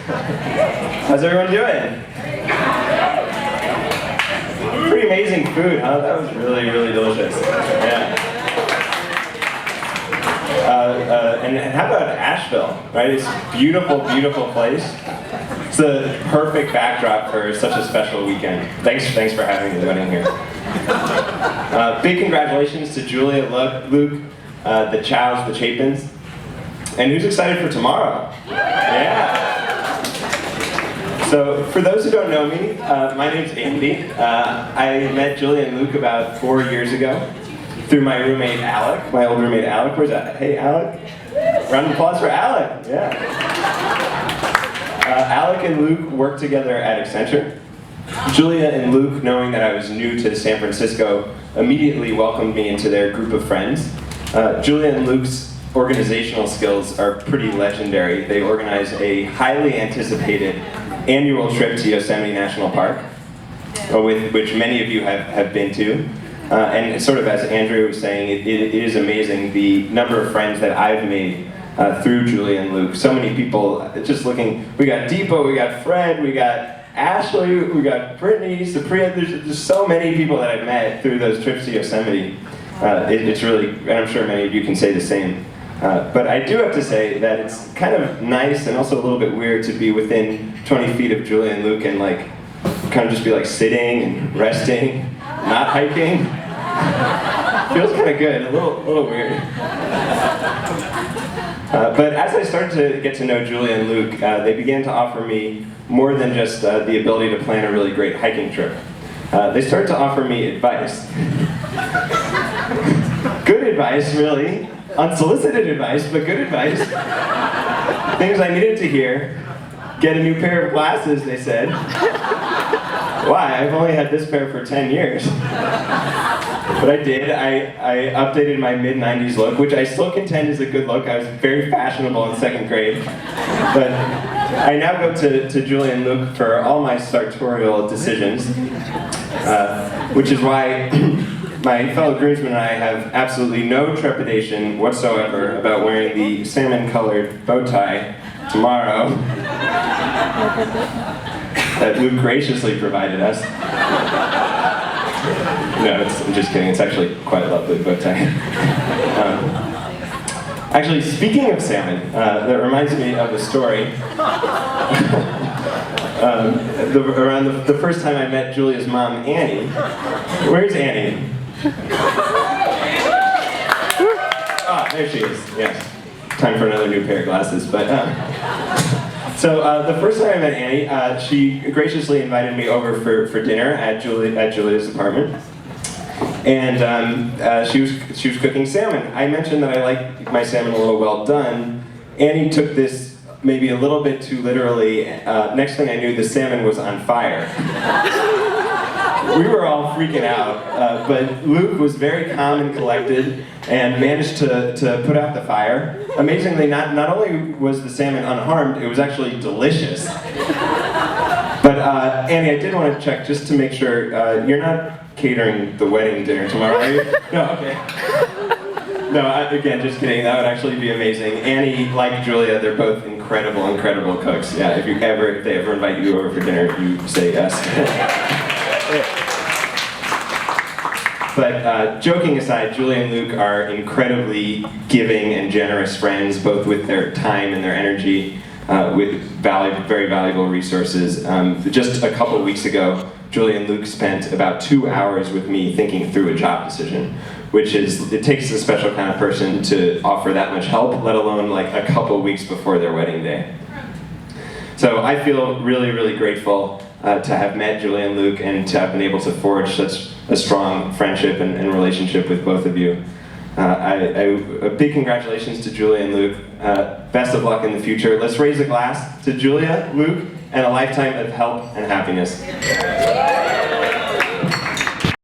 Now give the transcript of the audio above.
How's everyone doing? Pretty amazing food, huh? That was really, really delicious. Yeah. And how about Asheville, right? It's a beautiful, beautiful place. It's a perfect backdrop for such a special weekend. Thanks for having the wedding here. Big congratulations to Julia, Luke, the Chows, the Chapins. And who's excited for tomorrow? Yeah. So, for those who don't know me, my name's Andy. I met Julia and Luke about 4 years ago through my roommate Alec, my old roommate Alec. Where's that? Hey, Alec. Round of applause for Alec. Yeah. Alec and Luke worked together at Accenture. Julia and Luke, knowing that I was new to San Francisco, immediately welcomed me into their group of friends. Julia and Luke's organizational skills are pretty legendary. They organize a highly anticipated annual trip to Yosemite National Park, which many of you have been to. And sort of as Andrew was saying, it is amazing the number of friends that I've made through Julia and Luke. So many people just looking. We got Deepa, we got Fred, we got Ashley, we got Brittany, Supriya. There's just so many people that I've met through those trips to Yosemite. It's really, and I'm sure many of you can say the same. But I do have to say that it's kind of nice and also a little bit weird to be within 20 feet of Julia and Luke and like kind of just be like sitting and resting, not hiking. Feels kind of good, a little weird. But as I started to get to know Julia and Luke, they began to offer me more than just the ability to plan a really great hiking trip. They started to offer me advice. Good advice, really. Unsolicited advice, but good advice. Things I needed to hear. Get a new pair of glasses, they said. Why? I've only had this pair for 10 years. But I did. I updated my mid-90s look, which I still contend is a good look. I was very fashionable in 2nd grade. But I now go to Julia and Luke for all my sartorial decisions, which is why my fellow groomsmen and I have absolutely no trepidation whatsoever about wearing the salmon-colored bow tie tomorrow that Luke graciously provided us. No, I'm just kidding. It's actually quite a lovely bow tie. Actually, speaking of salmon, that reminds me of a story. Around the first time I met Julia's mom, Annie. Where's Annie? Ah, there she is. Yes. Time for another new pair of glasses. But so the first time I met Annie, she graciously invited me over for dinner at Julia's apartment, and she was cooking salmon. I mentioned that I like my salmon a little well done. Annie took this maybe a little bit too literally. Next thing I knew, the salmon was on fire. We were all freaking out, but Luke was very calm and collected and managed to put out the fire. Amazingly, not only was the salmon unharmed, it was actually delicious. But Annie, I did want to check just to make sure, you're not catering the wedding dinner tomorrow, are you? No, okay. No, again, just kidding. That would actually be amazing. Annie, like Julia, they're both incredible cooks. Yeah, if they ever invite you over for dinner, you say yes. But joking aside, Julia and Luke are incredibly giving and generous friends, both with their time and their energy, with very valuable resources. Just a couple weeks ago, Julia and Luke spent about 2 hours with me thinking through a job decision, it takes a special kind of person to offer that much help, let alone like a couple weeks before their wedding day. So I feel really grateful to have met Julia and Luke and to have been able to forge such a strong friendship and relationship with both of you. A big congratulations to Julia and Luke. Best of luck in the future. Let's raise a glass to Julia, Luke, and a lifetime of health and happiness.